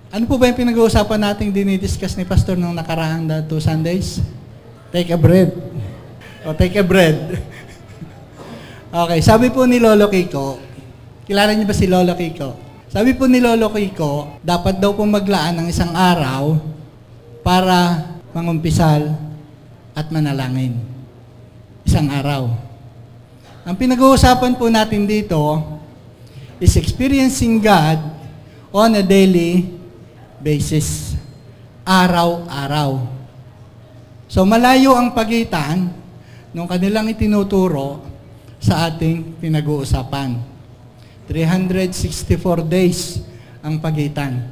Ano po ba yung pinag-uusapan nating dinidiscuss ni Pastor nung nakaraang 2 Sundays? Take a bread. O, take a bread. Okay, sabi po ni Lolo Kiko, kilala niyo ba si Lolo Kiko? Sabi po ni Lolo Kiko, dapat daw po maglaan ng isang araw para mangumpisal at manalangin. Isang araw. Ang pinag-uusapan po natin dito is experiencing God on a daily basis. Araw-araw. So malayo ang pagitan nung kanilang itinuturo sa ating pinag-uusapan. 364 days ang pagitan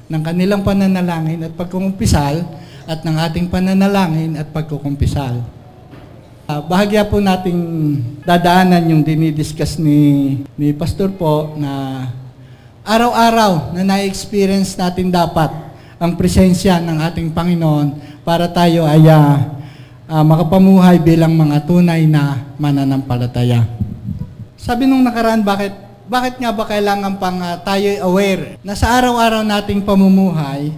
ng kanilang pananalangin at pagkukumpisal at ng ating pananalangin at pagkukumpisal. Bahagya po nating dadaanan yung dinidiscuss ni Pastor po na araw-araw na na-experience natin dapat ang presensya ng ating Panginoon para tayo ay makapamuhay bilang mga tunay na mananampalataya. Sabi nung nakaraan, bakit nga ba kailangan pang tayo aware na sa araw-araw nating pamumuhay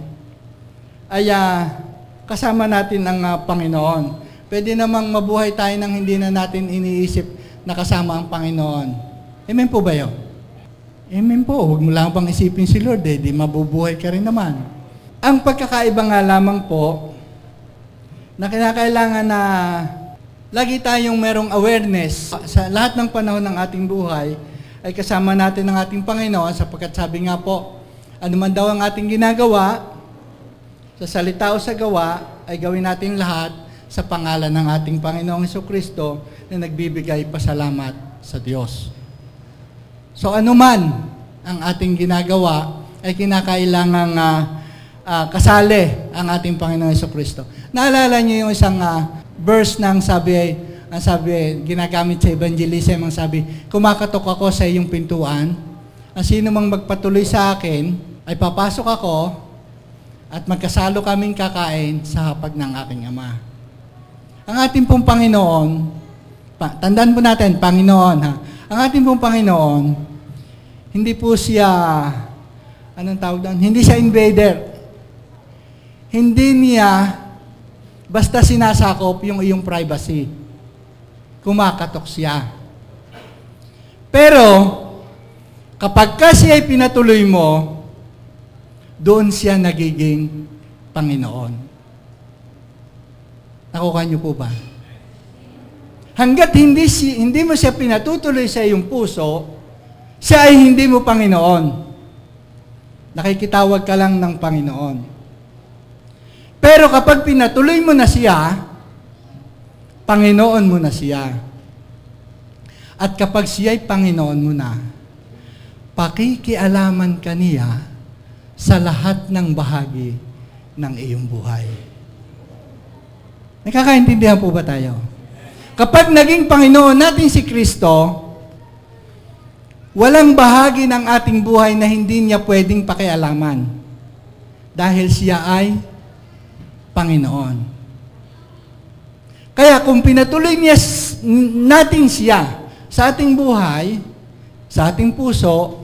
ay kasama natin ang Panginoon. Pwede namang mabuhay tayo nang hindi na natin iniisip na kasama ang Panginoon. Amen po ba yun? Amen po. Huwag mo lang pang isipin si Lord, di mabubuhay ka rin naman. Ang pagkakaiba nga lamang po, na kinakailangan na lagi tayong merong awareness sa lahat ng panahon ng ating buhay ay kasama natin ang ating Panginoon sapagkat sabi nga po, anuman daw ang ating ginagawa, sa salita o sa gawa, ay gawin natin lahat sa pangalan ng ating Panginoong Jesucristo na nagbibigay pasalamat sa Diyos. So anuman ang ating ginagawa ay kinakailangang kasali ang ating Panginoong Jesucristo. Naalala niyo yung isang verse ng sabi, ginagamit sa evangelism, ang sabi, kumakatok ako sa iyong pintuan, ang sino mang magpatuloy sa akin, ay papasok ako, at magkasalo kaming kakain sa hapag ng aking Ama. Ang ating pong Panginoon, tandaan po natin, Panginoon ha, ang ating pong Panginoon, hindi po siya, anong tawag doon? Hindi siya invader. Hindi niya basta sinasakop yung iyong privacy. Kumakatok siya. Pero, kapag kasi ay pinatuloy mo, doon siya nagiging Panginoon. Nakuha niyo po ba? Hanggat hindi mo siya pinatutuloy sa iyong puso, siya ay hindi mo Panginoon. Nakikitawag ka lang ng Panginoon. Pero kapag pinatuloy mo na siya, Panginoon mo na siya. At kapag siya ay Panginoon mo na, pakikialaman ka niya sa lahat ng bahagi ng iyong buhay. Nakakaintindihan po ba tayo? Kapag naging Panginoon natin si Kristo, walang bahagi ng ating buhay na hindi niya pwedeng pakialaman. Dahil siya ay Panginoon. Kaya kung pinatuloy natin siya sa ating buhay, sa ating puso,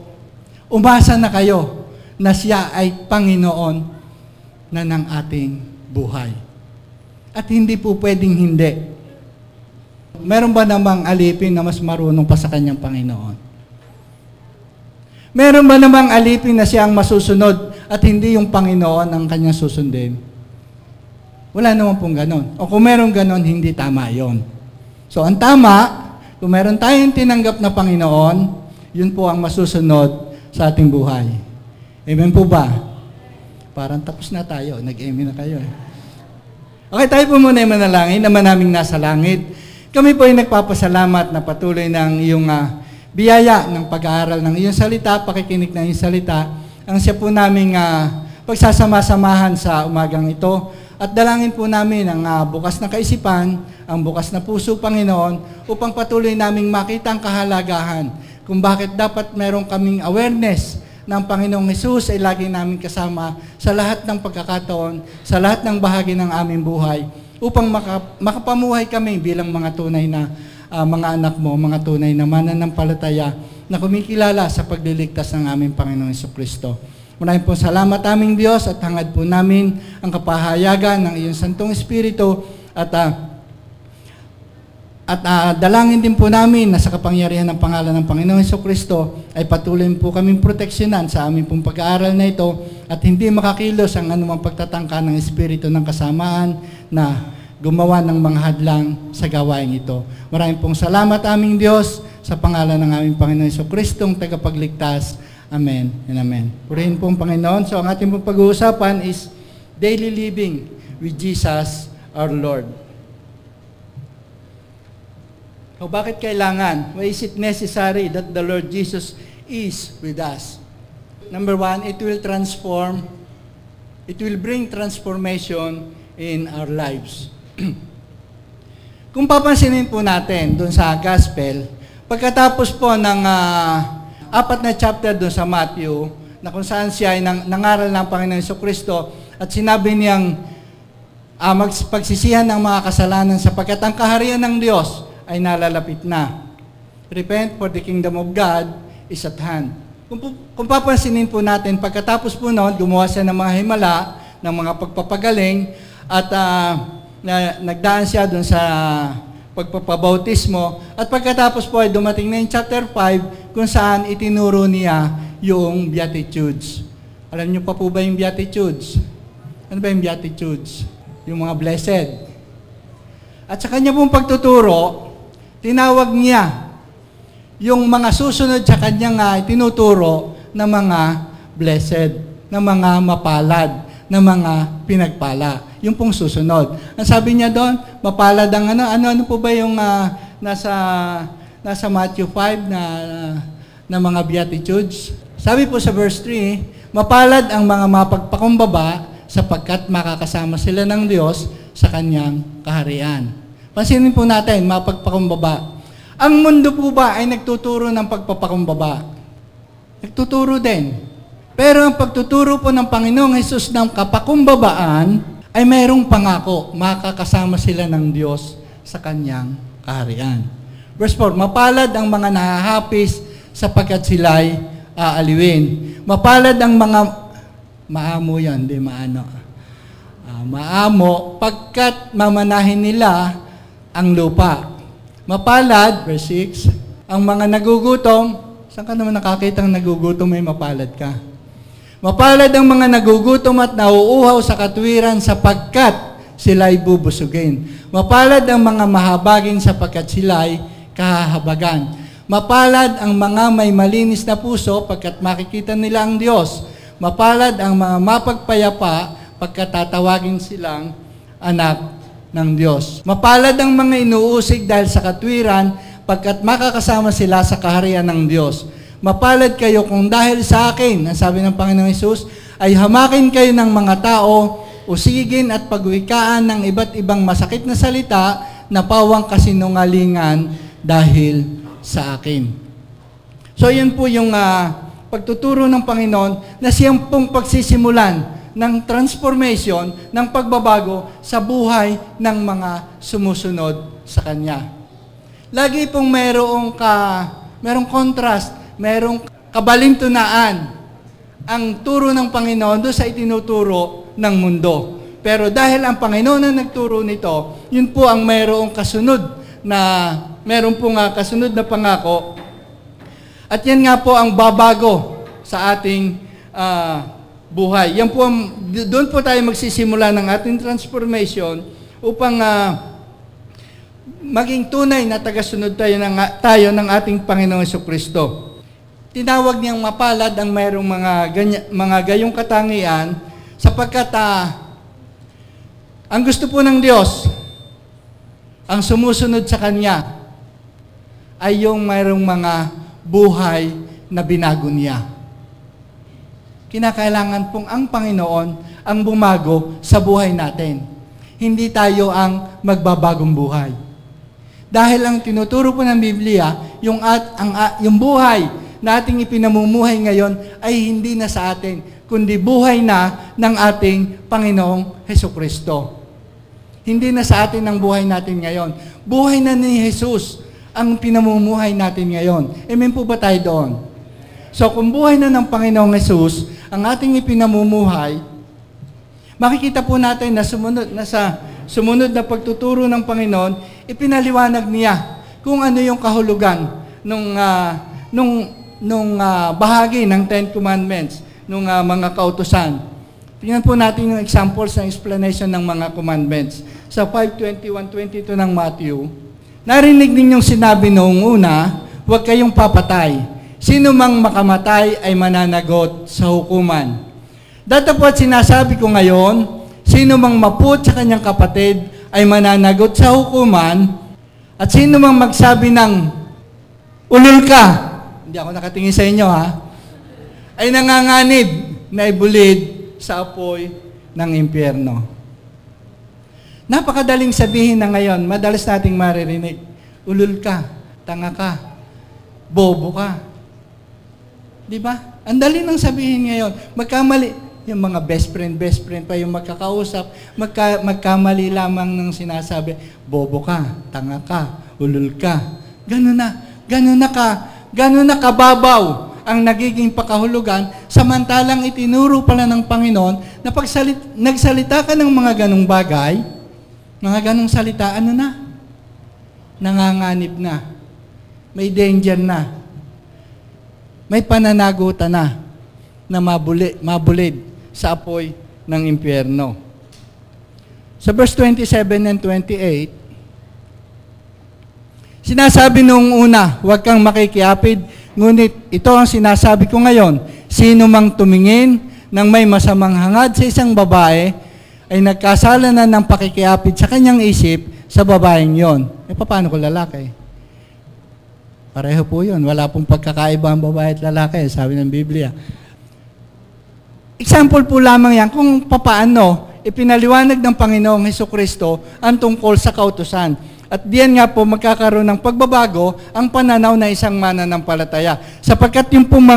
umasa na kayo na siya ay Panginoon na ng ating buhay. At hindi po pwedeng hindi. Meron ba namang alipin na mas marunong pa sa kanyang Panginoon? Meron ba namang alipin na siya ang masusunod at hindi yung Panginoon ang kanyang susundin? Wala naman pong ganon. O kung meron ganon, hindi tama yon. So ang tama, kung meron tayong tinanggap na Panginoon, yun po ang masusunod sa ating buhay. Amen po ba? Parang tapos na tayo. Nag-amen na kayo. Okay, tayo po muna yung manalangin, naman naming nasa langit. Kami po ay nagpapasalamat na patuloy ng iyong biyaya ng pag-aaral ng iyong salita, pakikinig ng iyong salita. Ang siya po naming pagsasama-samahan sa umagang ito. At dalangin po namin ang bukas na kaisipan, ang bukas na puso, Panginoon, upang patuloy naming makita ang kahalagahan kung bakit dapat meron kaming awareness ng Panginoong Hesus ay lagi namin kasama sa lahat ng pagkakataon, sa lahat ng bahagi ng aming buhay, upang makapamuhay kami bilang mga tunay na mga anak mo, mga tunay na mananampalataya na kumikilala sa pagliligtas ng aming Panginoong Jesucristo. Maraming po salamat aming Diyos at hangad po namin ang kapahayagan ng iyong Santong Espiritu at dalangin din po namin na sa kapangyarihan ng pangalan ng Panginoong Hesukristo ay patuloy po kaming proteksyonan sa aming pong pag-aaral na ito at hindi makakilos ang anumang pagtatangka ng Espiritu ng kasamaan na gumawa ng mga hadlang sa gawain ito. Maraming pong salamat aming Diyos sa pangalan ng aming Panginoong Jesucristong tagapagligtas. Amen and amen. Purihin po ang Panginoon. So ang ating pong pag-uusapan is daily living with Jesus our Lord. So bakit kailangan? Why is it necessary that the Lord Jesus is with us? Number one, it will bring transformation in our lives. Kung papansinin po natin doon sa Gospel, pagkatapos po ng 4 na chapter doon sa Matthew, na kung saan siya ay nangaral ng Panginoon Jesucristo at sinabi niyang magpagsisihan ng mga kasalanan sapagkat ang kaharian ng Diyos ay nalalapit na. Repent, for the kingdom of God is at hand. Kung papansinin po natin, pagkatapos po noon, gumawa siya ng mga himala, ng mga pagpapagaling, at nagdaan siya doon sa pagpapabautismo. At pagkatapos po ay dumating na yung chapter 5, kung saan itinuro niya yung Beatitudes. Alam niyo pa po ba yung Beatitudes? Ano ba yung Beatitudes? Yung mga blessed. At sa kanya pong pagtuturo, tinawag niya yung mga susunod sa kanyang tinuturo na mga blessed, na mga mapalad, na mga pinagpala. Yung pong susunod. Ang sabi niya doon, mapalad ang ano po ba yung nasa Matthew 5 na mga Beatitudes? Sabi po sa verse 3, mapalad ang mga mapagpakumbaba sapagkat makakasama sila ng Diyos sa kanyang kaharian. Pansinin po natin, mapagpakumbaba. Ang mundo po ba ay nagtuturo ng pagpapakumbaba? Nagtuturo din. Pero ang pagtuturo po ng Panginoong Hesus ng kapakumbabaan ay mayroong pangako, makakasama sila ng Diyos sa kanyang kaharian. Verse 4, mapalad ang mga nahahapis sapagkat sila'y aaliwin. Mapalad ang mga maamo yan, di maano. Maamo, pagkat mamanahin nila ang lupa. Mapalad, verse 6, ang mga nagugutom. Saan ka naman nakakitang nagugutom may mapalad ka? Mapalad ang mga nagugutom at nauuhaw sa katwiran sapagkat sila'y bubusugin. Mapalad ang mga mahabagin sapagkat sila'y kahahabagan. Mapalad ang mga may malinis na puso pagkat makikita nila ang Diyos. Mapalad ang mga mapagpayapa pagkat tatawagin silang anak ng Diyos. Mapalad ang mga inuusig dahil sa katwiran pagkat makakasama sila sa kaharian ng Diyos. Mapalad kayo kung dahil sa akin, ang sabi ng Panginoong Hesus, ay hamakin kayo ng mga tao, usigin at pagwikaan ng iba't ibang masakit na salita na pawang kasinungalingan dahil sa akin. So yun po yung pagtuturo ng Panginoon na siyang pong pagsisimulan ng transformation, ng pagbabago sa buhay ng mga sumusunod sa Kanya. Lagi pong merong contrast, merong kabalintunaan ang turo ng Panginoon doon sa itinuturo ng mundo. Pero dahil ang Panginoon ang nagturo nito, yun po ang meron pong kasunod na pangako. At yan nga po ang babago sa ating buhay. Yan po doon po tayo magsisimula ng ating transformation upang maging tunay na tagasunod tayo ng ating Panginoong Jesucristo. Tinawag niyang mapalad ang mayroong mga gayong katangian sapagkat ang gusto po ng Diyos, ang sumusunod sa Kanya, ay yung mayroong mga buhay na binago niya. Kinakailangan pong ang Panginoon ang bumago sa buhay natin. Hindi tayo ang magbabagong buhay. Dahil ang tinuturo po ng Biblia, yung buhay na ating ipinamumuhay ngayon ay hindi na sa atin, kundi buhay na ng ating Panginoong Hesukristo. Hindi na sa atin ang buhay natin ngayon. Buhay na ni Jesus ang pinamumuhay natin ngayon. Amen po ba tayo doon? So kung buhay na ng Panginoong Hesus, ang ating ipinamumuhay, makikita po natin na sumunod na pagtuturo ng Panginoon, ipinaliwanag niya kung ano yung kahulugan nung bahagi ng Ten Commandments, nung mga kautusan. Tingnan po natin yung examples ng explanation ng mga commandments. Sa 5:21-22 ng Matthew, narinig ninyong sinabi noong una, huwag kayong papatay. Sino mang makamatay ay mananagot sa hukuman. Datapwat sinasabi ko ngayon, sino mang maput sa kanyang kapatid ay mananagot sa hukuman, at sino mang magsabi ng ulol ka, hindi ako nakatingin sa inyo ay nanganganib na ibulid sa apoy ng impyerno. Napakadaling sabihin na ngayon, madalas nating maririnig, ulol ka, tanga ka, bobo ka. Di ba? Ang dali nang sabihin ngayon. Magkamali. Yung mga best friend pa yung magkakausap, magkamali lamang ng sinasabi, bobo ka, tanga ka, ulul ka. Ganun na kababaw ang nagiging pakahulugan, samantalang itinuro pala ng Panginoon na pag nagsalita ka ng mga ganong bagay, mga ganong salita, nanganganib na. May danger na. May pananagutan na mabulid sa apoy ng impyerno. Sa verse 27 and 28, sinasabi noong una, huwag kang makikiapid, ngunit ito ang sinasabi ko ngayon, sino mang tumingin ng may masamang hangad sa isang babae, ay nagkasala na ng pakikiapid sa kanyang isip sa babaeng yon. Paano kung lalaki? Pareho po yun. Wala pong pagkakaiba ang babae at lalaki, sabi ng Biblia. Example po lamang yan kung papaano ipinaliwanag ng Panginoong Hesukristo ang tungkol sa kautusan. At diyan nga po magkakaroon ng pagbabago ang pananaw na isang mananampalataya. Sapagkat yung pong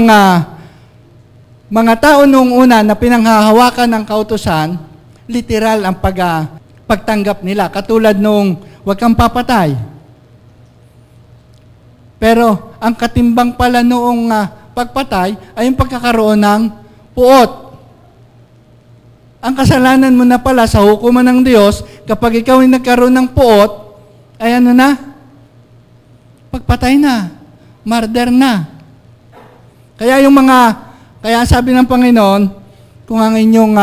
mga tao noong una na pinanghahawakan ng kautusan, literal ang pagtanggap nila. Katulad nung huwag kang papatay. Pero ang katimbang pala noong pagpatay ay yung pagkakaroon ng puot. Ang kasalanan mo na pala sa hukuman ng Diyos, kapag ikaw ay nagkaroon ng puot, ay pagpatay na, murder na. Kaya sabi ng Panginoon, kung ang inyong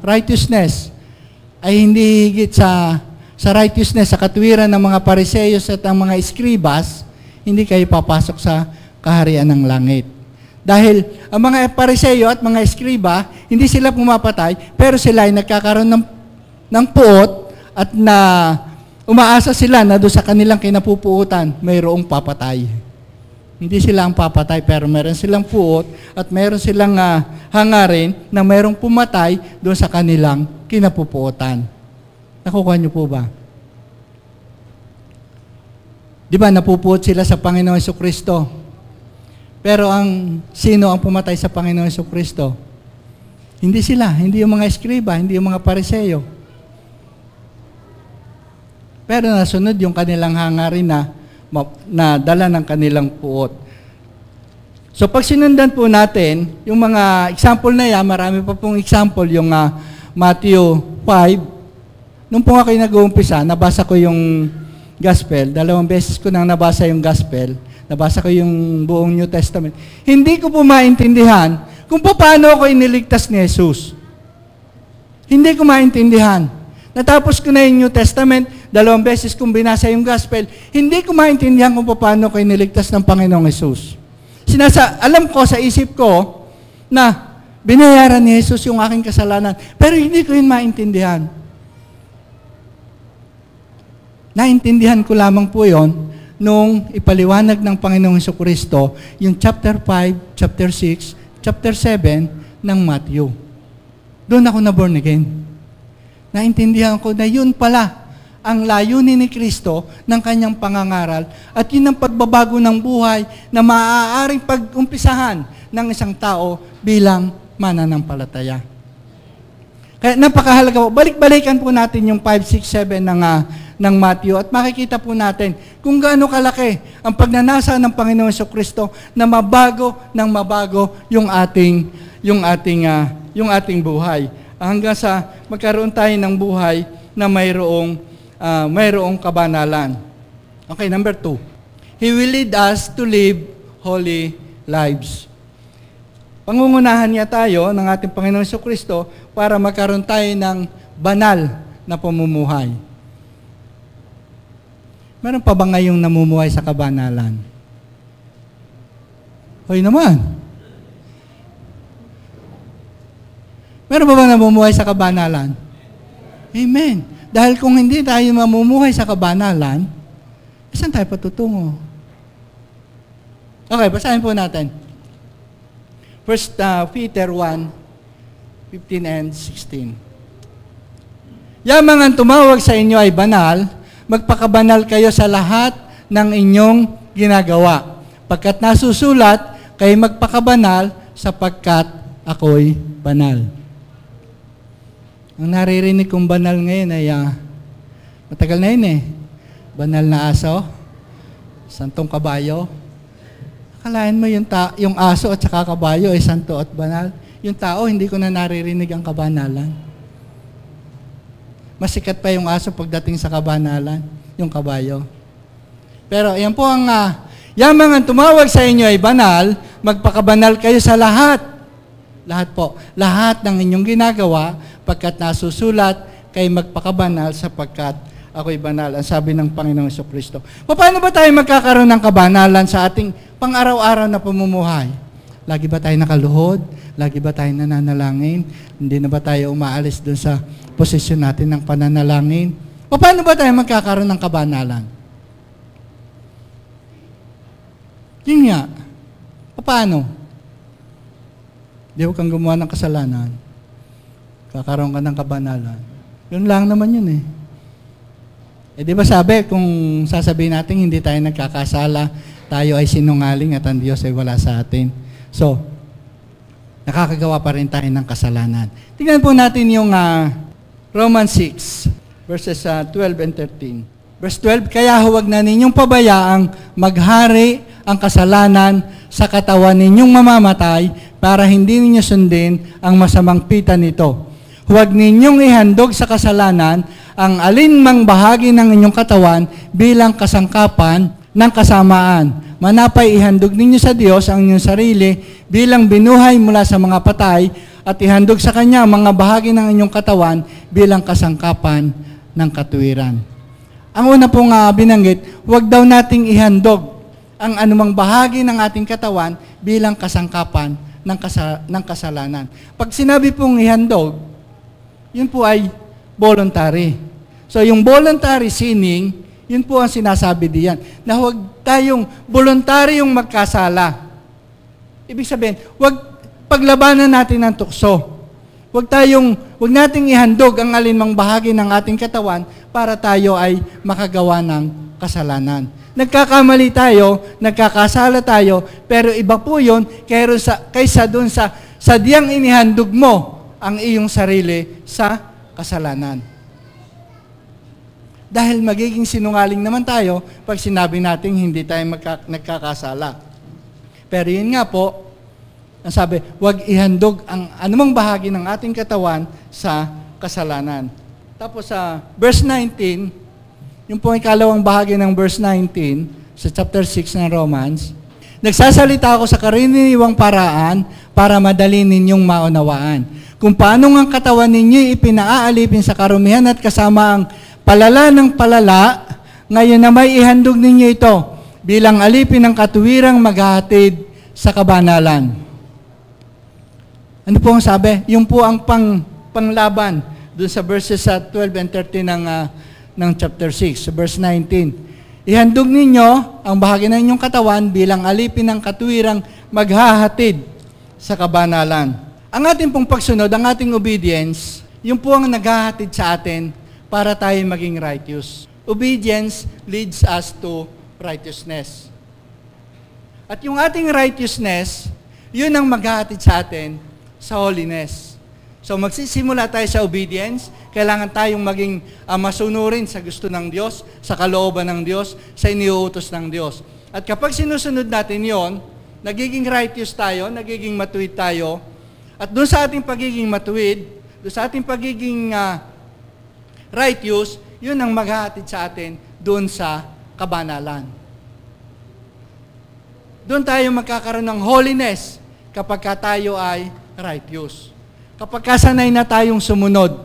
righteousness ay hindi higit sa righteousness, sa katwiran ng mga Pariseyos at ang mga eskribas, hindi kayo papasok sa kaharian ng langit. Dahil ang mga Pariseyo at mga eskriba, hindi sila pumapatay, pero sila ay nagkakaroon ng puot at na umaasa sila na doon sa kanilang kinapupuutan, mayroong papatay. Hindi sila ang papatay, pero meron silang puot at meron silang hangarin na mayroong pumatay doon sa kanilang kinapupuutan. Nakukuha niyo po ba? Di ba, napupuot sila sa Panginoong Hesukristo. Pero sino ang pumatay sa Panginoong Hesukristo? Hindi sila, hindi yung mga eskriba, hindi yung mga Pariseyo. Pero nasunod yung kanilang hangarin na dala ng kanilang puot. So pag sinundan po natin, yung mga example na yan, marami pa pong example, yung Matthew 5, nung po ako nag-uumpisa, nabasa ko yung Gospel, 2 beses ko nang nabasa yung Gospel, nabasa ko yung buong New Testament. Hindi ko po maintindihan kung paano ako iniligtas ni Jesus. Hindi ko maintindihan. Natapos ko na yung New Testament, 2 beses kong binasa yung Gospel, hindi ko maintindihan kung paano ako iniligtas ng Panginoong Jesus. Alam ko sa isip ko na binayaran ni Jesus yung aking kasalanan, pero hindi ko yun maintindihan. Naintindihan ko lamang po yon nung ipaliwanag ng Panginoong Hesukristo yung chapter 5, chapter 6, chapter 7 ng Matthew. Doon ako na born again. Naintindihan ko na yun pala ang layunin ni Kristo ng kanyang pangangaral at yun ang pagbabago ng buhay na maaaring pag-umpisahan ng isang tao bilang mananampalataya. Kaya napakahalaga po. Balik-balikan po natin yung 5, 6, 7 ng ng Matthew at makikita po natin kung gaano kalaki ang pagnanasa ng Panginoong Jesucristo na mabago yung ating buhay. Hanggang sa magkaroon tayo ng buhay na mayroong kabanalan. Okay, number 2. He will lead us to live holy lives. Pangungunahan niya tayo ng ating Panginoong Jesucristo para magkaroon tayo ng banal na pamumuhay. Meron pa ba ngayong namumuhay sa kabanalan? Hoy naman. Meron pa ba namumuhay sa kabanalan? Amen. Dahil kung hindi tayo mamumuhay sa kabanalan, saan tayo patutungo? Okay, basahin po natin. 1 Peter 1:15 and 16. Yamang ang tumawag sa inyo ay banal, magpakabanal kayo sa lahat ng inyong ginagawa. Pagkat nasusulat, kayo magpakabanal sapagkat ako'y banal. Ang naririnig kong banal ngayon ay matagal na yun eh. Banal na aso, santong kabayo. Akalain mo yung aso at saka kabayo ay santo at banal. Yung tao, hindi ko na naririnig ang kabanalan. Masikat pa yung aso pagdating sa kabanalan, yung kabayo. Pero yan po ang, yamang ang tumawag sa inyo ay banal, magpakabanal kayo sa lahat. Lahat po. Lahat ng inyong ginagawa, pagkat nasusulat, kayo magpakabanal sapagkat ako'y banal. Ang sabi ng Panginoong Jesucristo. Paano ba tayo magkakaroon ng kabanalan sa ating pang-araw-araw na pamumuhay? Lagi ba tayo nakaluhod? Lagi ba tayo nananalangin? Hindi na ba tayo umaalis dun sa posisyon natin ng pananalangin? Paano ba tayo magkakaroon ng kabanalan? Yun nga. Paano? Di huwag kang gumawa ng kasalanan. Kakaroon ka ng kabanalan. Yun lang naman yun eh. Di ba sabi, kung sasabihin natin hindi tayo nagkakasala, tayo ay sinungaling at ang Diyos ay wala sa atin. So, nakakagawa pa rin tayo ng kasalanan. Tingnan po natin yung Romans 6, verses 12 and 13. Verse 12, kaya huwag na ninyong pabayaang maghari ang kasalanan sa katawan ninyong mamamatay para hindi ninyo sundin ang masamang pita nito. Huwag ninyong ihandog sa kasalanan ang alinmang bahagi ng inyong katawan bilang kasangkapan ng kasamaan. Manapay ihandog ninyo sa Diyos ang inyong sarili bilang binuhay mula sa mga patay at ihandog sa Kanya ang mga bahagi ng inyong katawan bilang kasangkapan ng katuwiran. Ang una pong binanggit, huwag daw nating ihandog ang anumang bahagi ng ating katawan bilang kasangkapan ng kasalanan. Pag sinabi pong ihandog, yun po ay voluntary. So yung voluntary sinning, yun po ang sinasabi diyan, na huwag tayong voluntaryong magkasala. Ibig sabihin, huwag paglabanan natin ng tukso. Huwag nating ihandog ang alinmang bahagi ng ating katawan para tayo ay makagawa ng kasalanan. Nagkakamali tayo, nagkakasala tayo, pero iba po yun kaysa dun sa sadyang inihandog mo ang iyong sarili sa kasalanan. Dahil magiging sinungaling naman tayo pag sinabi natin hindi tayo nagkakasala. Pero yun nga po, ang sabi, huwag ihandog ang anumang bahagi ng ating katawan sa kasalanan. Tapos sa verse 19, yung po ikalawang bahagi ng verse 19, sa chapter 6 ng Romans, nagsasalita ako sa karaniwang paraan para madali ninyong maunawaan. Kung paano ang katawan ninyo ipinaaalipin sa karumihan at kasama ang palala ng palala, ngayon na may ihandog ninyo ito bilang alipin ng katuwirang maghahatid sa kabanalan. Ano po ang sabi? Yung po ang panglaban doon sa verses 12 and 13 ng chapter 6, sa verse 19. Ihandog ninyo ang bahagi ng inyong katawan bilang alipin ng katuwirang maghahatid sa kabanalan. Ang ating pong pagsunod, ang ating obedience, yung po ang naghahatid sa atin para tayo maging righteous. Obedience leads us to righteousness. At yung ating righteousness, yun ang maghahatid sa atin sa holiness. So magsisimula tayo sa obedience. Kailangan tayong maging masunurin sa gusto ng Diyos, sa kalooban ng Diyos, sa iniuutos ng Diyos. At kapag sinusunod natin yon, nagiging righteous tayo, nagiging matuwid tayo. At doon sa ating pagiging matuwid, doon sa ating pagiging righteous, yun ang maghahatid sa atin doon sa kabanalan. Doon tayo magkakaroon ng holiness kapag tayo ay righteous. Kapag kasanay na tayong sumunod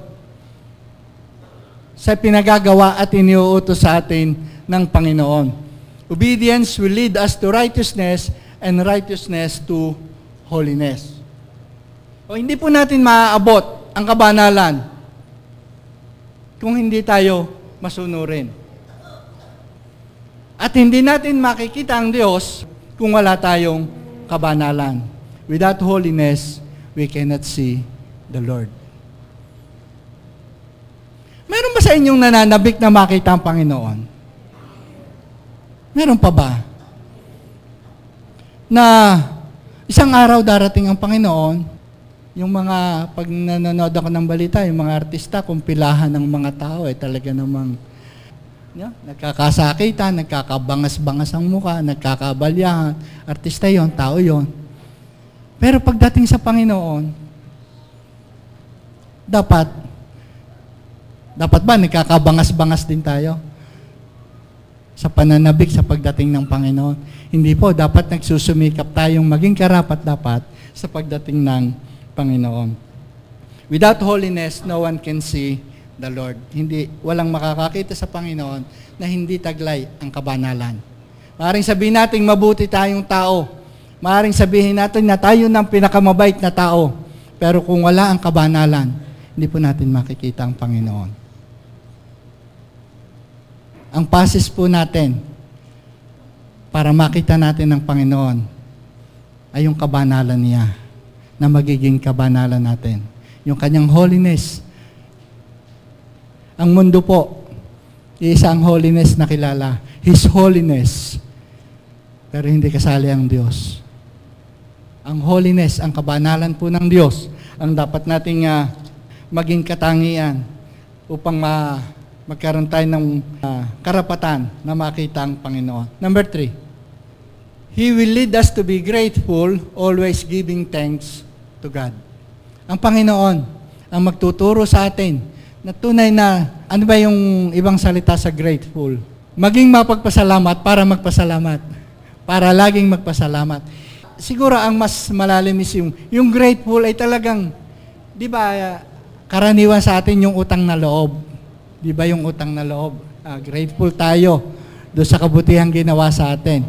sa pinagagawa at iniuutos sa atin ng Panginoon. Obedience will lead us to righteousness and righteousness to holiness. O hindi po natin maaabot ang kabanalan kung hindi tayo masunurin. At hindi natin makikita ang Diyos kung wala tayong kabanalan. Without holiness, we cannot see the Lord. Meron ba sa inyong nananabik na makita ang Panginoon? Meron pa ba? Na isang araw darating ang Panginoon, yung mga, pag nanonood ako ng balita, yung mga artista, kumpilahan ng mga tao, talaga namang nagkakasakitan, nagkakabangas-bangas ang mukha, nagkakabalyahan. Artista yon, tao yon. Pero pagdating sa Panginoon, dapat ba nagkakabangas-bangas din tayo? Sa pananabik sa pagdating ng Panginoon. Hindi po, dapat nagsusumikap tayong maging karapat-dapat sa pagdating ng Panginoon. Without holiness, no one can see the Lord. Walang makakakita sa Panginoon na hindi taglay ang kabanalan. Maaaring sabihin natin mabuti tayong tao. Maaaring sabihin natin na tayo ng pinakamabait na tao. Pero kung wala ang kabanalan, hindi po natin makikita ang Panginoon. Ang pasis po natin para makita natin ang Panginoon ay yung kabanalan niya na magiging kabanalan natin. Yung kanyang holiness. Ang mundo po, isa ang holiness na kilala. His holiness. Pero hindi kasali ang Diyos. Ang holiness, ang kabanalan po ng Diyos, ang dapat nating maging katangian upang magkaroon tayo ng karapatan na makita ang Panginoon. Number 3, He will lead us to be grateful, always giving thanks to God. Ang Panginoon ang magtuturo sa atin na tunay na, ano ba yung ibang salita sa grateful? Maging mapagpasalamat para magpasalamat. Para laging magpasalamat. Siguro ang mas malalim is yung grateful ay talagang, di ba, karaniwan sa atin yung utang na loob. Di ba yung utang na loob? Grateful tayo doon sa kabutihang ginawa sa atin.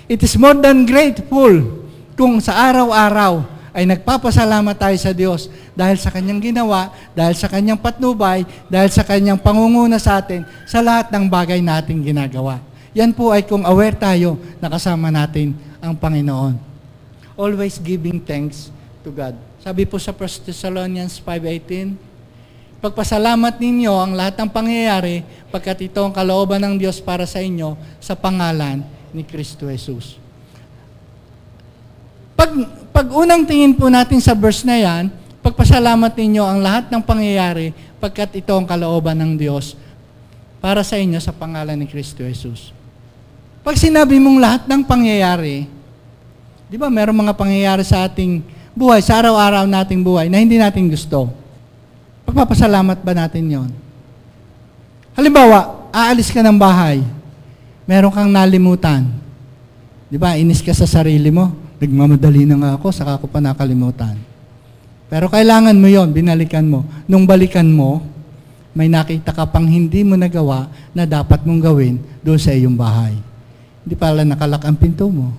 It is more than grateful kung sa araw-araw ay nagpapasalamat tayo sa Diyos dahil sa Kanyang ginawa, dahil sa Kanyang patnubay, dahil sa Kanyang pangunguna sa atin sa lahat ng bagay nating ginagawa. Yan po ay kung aware tayo na kasama natin ang Panginoon. Always giving thanks to God. Sabi po sa 1 Thessalonians 5:18, pagpasalamat ninyo ang lahat ng pangyayari pagkat ito ang kalooban ng Diyos para sa inyo sa pangalan ni Kristo Jesus. Pag unang tingin po natin sa verse na yan, pagpasalamat ninyo ang lahat ng pangyayari pagkat ito ang kalooban ng Diyos para sa inyo sa pangalan ni Kristo Jesus. Pag sinabi mong lahat ng pangyayari, di ba merong mga pangyayari sa ating buhay, sa araw-araw nating buhay na hindi natin gusto. Pagpapasalamat ba natin yon? Halimbawa, aalis ka ng bahay, meron kang nalimutan. Di ba, inis ka sa sarili mo. Nagmamadali na nga ako, saka ko pa nakalimutan. Pero kailangan mo yon, binalikan mo. Nung balikan mo, may nakita ka pang hindi mo nagawa na dapat mong gawin doon sa iyong bahay. Hindi pala nakalak ang pinto mo.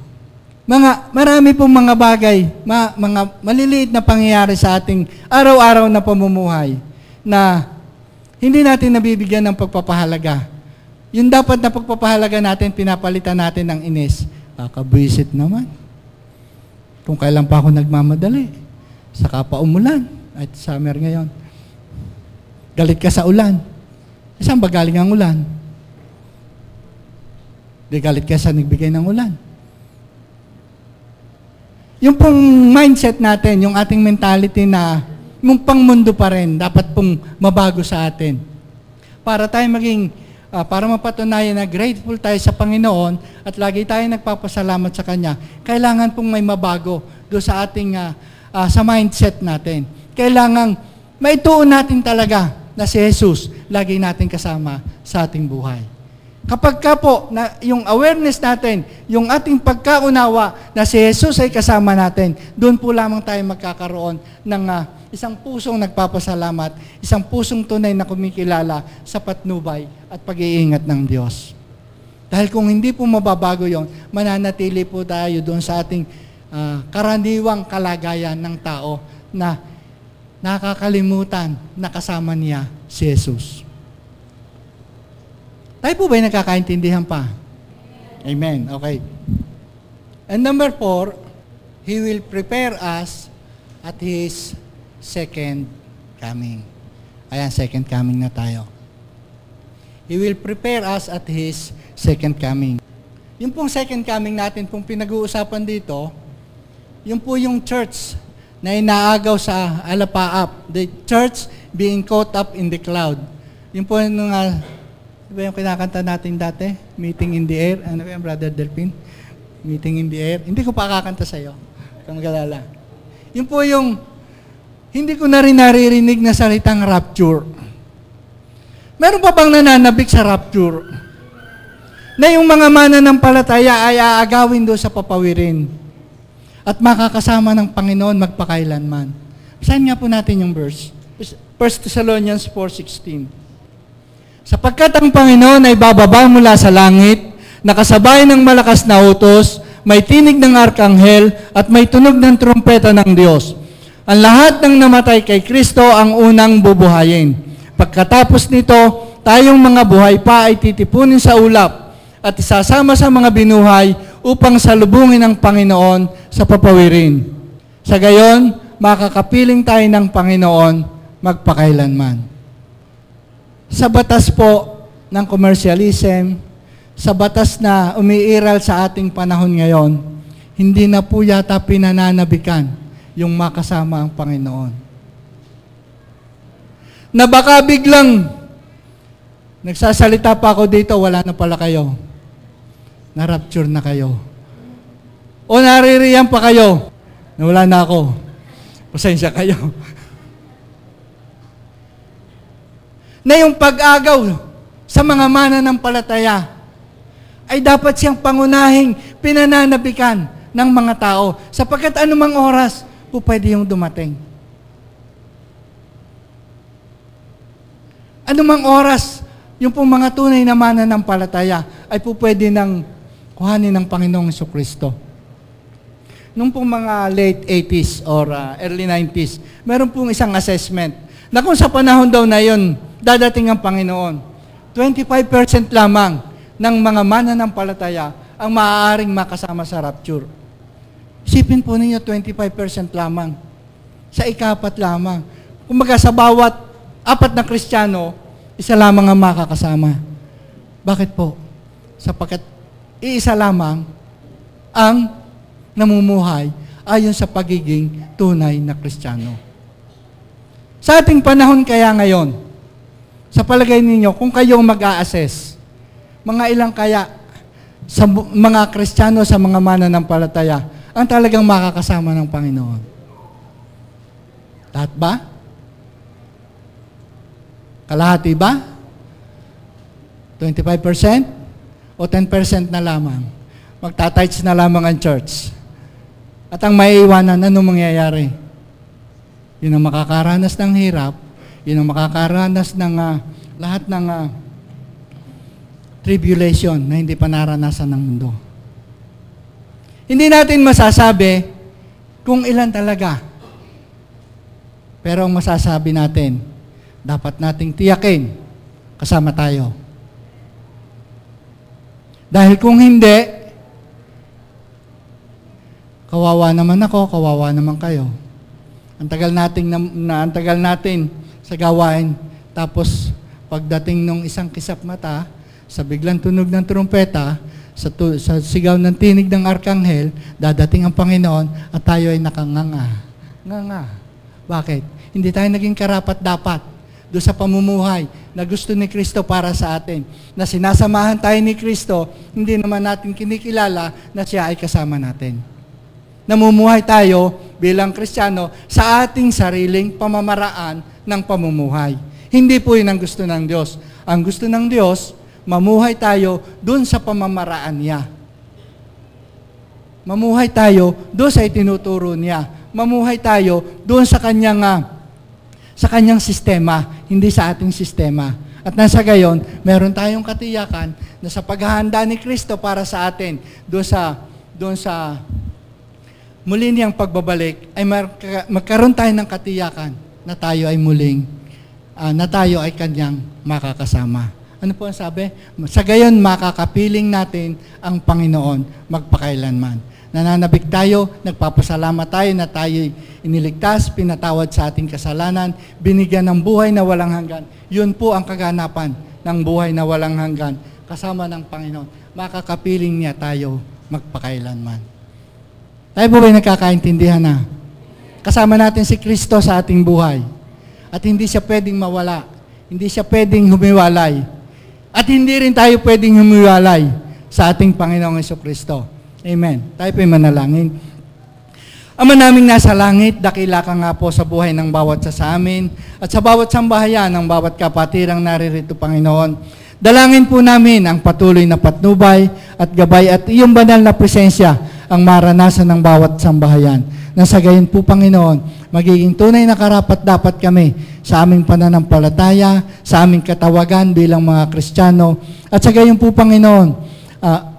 Marami pong mga bagay, mga maliliit na pangyayari sa ating araw-araw na pamumuhay na hindi natin nabibigyan ng pagpapahalaga. Yung dapat na pagpapahalaga natin, pinapalitan natin ng inis. Kakabwisit naman. Kung kailan pa ako nagmamadali, saka pa umulan, at summer ngayon. Galit ka sa ulan. Saan ba galing ang ulan? Di galit ka sa nagbigay ng ulan. Yung pong mindset natin, yung ating mentality na yung pangmundo pa rin, dapat pong mabago sa atin. Para tayo para mapatunayan na grateful tayo sa Panginoon at lagi tayo nagpapasalamat sa Kanya, kailangan pong may mabago doon sa ating, sa mindset natin. Kailangan maituon natin talaga na si Jesus lagi natin kasama sa ating buhay. Kapag ka po, yung awareness natin, yung ating pagkaunawa na si Jesus ay kasama natin, doon po lamang tayo magkakaroon ng isang pusong nagpapasalamat, isang pusong tunay na kumikilala sa patnubay at pag-iingat ng Diyos. Dahil kung hindi po mababago yon, mananatili po tayo doon sa ating karaniwang kalagayan ng tao na nakakalimutan na kasama niya si Jesus. Tayo po ba'y nakakaintindihan pa? Amen. Okay. And number 4, He will prepare us at His second coming. Ayan, second coming na tayo. He will prepare us at His second coming. Yung pong second coming natin pong pinag-uusapan dito, yung po yung church na inaagaw sa alapaap. The church being caught up in the cloud. Yung po yung diba yung kinakanta natin dati? Meeting in the air. Ano ba yung Brother Delpin? Meeting in the air. Hindi ko pa kakanta sa'yo. Kung magalala. Yun po yung, hindi ko na rin naririnig na salitang rapture. Meron pa bang nananabik sa rapture? Na yung mga mananampalataya ay aagawin doon sa papawirin. At makakasama ng Panginoon magpakailanman. Basahin nga po natin yung verse. 1 Thessalonians 4:16. Sapagkat ang Panginoon ay bababa mula sa langit, nakasabay ng malakas na utos, may tinig ng arkanghel, at may tunog ng trumpeta ng Diyos. Ang lahat ng namatay kay Kristo ang unang bubuhayin. Pagkatapos nito, tayong mga buhay pa ay titipunin sa ulap at isasama sa mga binuhay upang salubungin ang Panginoon sa papawirin. Sa gayon, makakapiling tayo ng Panginoon magpakailanman. Sa batas po ng commercialism, sa batas na umiiral sa ating panahon ngayon, hindi na po yata pinananabikan yung makasama ang Panginoon. Na baka biglang nagsasalita pa ako dito, wala na pala kayo. Na-rapture na kayo. O naririyan pa kayo, na wala na ako. Pasensya kayo. Na yung pag-agaw sa mga mananampalataya ay dapat siyang pangunahing pinananabikan ng mga tao sapagkat anumang oras po pwede yung dumating. Anumang oras, yung pong mga tunay na mananampalataya ay po pwede nang kuhanin ng Panginoong Jesucristo. Nung pong mga late 80s or early 90s, meron pong isang assessment na kung sa panahon daw na yun, dadating ang Panginoon. 25% lamang ng mga mananampalataya ang maaaring makasama sa rapture. Isipin po ninyo, 25% lamang. Sa ikapat lamang. Kumbaga sa bawat 4 na Kristiyano, isa lamang ang makakasama. Bakit po? Sapagkat iisa lamang ang namumuhay ayon sa pagiging tunay na Kristiyano. Sa ating panahon kaya ngayon, sa palagay ninyo, kung kayong mag-a-assess, mga ilang kaya sa mga Kristiyano, sa mga mananampalataya, ang talagang makakasama ng Panginoon? Lahat ba? Kalahati ba? 25%? O 10% na lamang? Magtatights na lamang ang church. At ang maiiwanan, anong mangyayari? Yun ang makakaranas ng hirap, yun ang makakaranas ng lahat ng tribulation na hindi pa naranasan ng mundo. Hindi natin masasabi kung ilan talaga. Pero ang masasabi natin, dapat nating tiyakin, kasama tayo. Dahil kung hindi, kawawa naman ako, kawawa naman kayo. Ang tagal natin sa gawain, tapos pagdating ng isang kisap mata, sa biglang tunog ng trumpeta, sa sigaw ng tinig ng arkanghel, dadating ang Panginoon at tayo ay nakanganga. Nganga. Bakit? Hindi tayo naging karapat-dapat doon sa pamumuhay na gusto ni Kristo para sa atin. Na sinasamahan tayo ni Kristo, hindi naman natin kinikilala na siya ay kasama natin. Namumuhay tayo bilang Kristiyano sa ating sariling pamamaraan ng pamumuhay. Hindi po yun ang gusto ng Diyos. Ang gusto ng Diyos, mamuhay tayo doon sa pamamaraan niya. Mamuhay tayo doon sa itinuturo niya. Mamuhay tayo doon sa kanyang sistema, hindi sa ating sistema. At nasa gayon, meron tayong katiyakan na sa paghahanda ni Kristo para sa atin, doon sa muli niyang pagbabalik, ay magkaroon tayo ng katiyakan na tayo ay muling, na tayo ay kanyang makakasama. Ano po ang sabi? Sa gayon, makakapiling natin ang Panginoon magpakailanman. Nananabik tayo, nagpapasalamat tayo na tayo iniligtas, pinatawad sa ating kasalanan, binigyan ng buhay na walang hanggan. Yun po ang kaganapan ng buhay na walang hanggan. Kasama ng Panginoon, makakapiling niya tayo magpakailanman. Tayo po ba'y nagkakaintindihan na? Kasama natin si Kristo sa ating buhay. At hindi siya pwedeng mawala. Hindi siya pwedeng humiwalay. At hindi rin tayo pwedeng humiwalay sa ating Panginoong Jesucristo. Amen. Tayo po'y manalangin. Ama naming nasa langit, dakila ka nga po sa buhay ng bawat sa amin at sa bawat sambahayan ng bawat kapatirang naririto, Panginoon. Dalangin po namin ang patuloy na patnubay at gabay at iyong banal na presensya ang maranasan ng bawat sambahayan. Nasa gayon po, Panginoon, magiging tunay na karapat-dapat kami sa aming pananampalataya, sa aming katawagan bilang mga Kristiyano. At sa gayon po, Panginoon,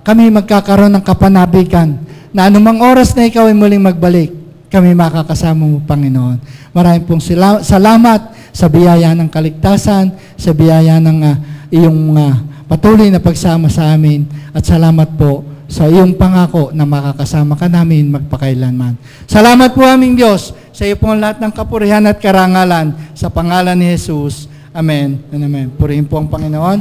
kami magkakaroon ng kapanabikan na anumang oras na ikaw ay muling magbalik, kami makakasama mo, Panginoon. Maraming pong salamat sa biyaya ng kaligtasan, sa biyaya ng iyong patuloy na pagsama sa amin, at salamat po sa iyong pangako na makakasama ka namin magpakailanman. Salamat po aming Diyos sa iyo pong lahat ng kapurihan at karangalan sa pangalan ni Jesus. Amen and amen. Purihin po ang Panginoon.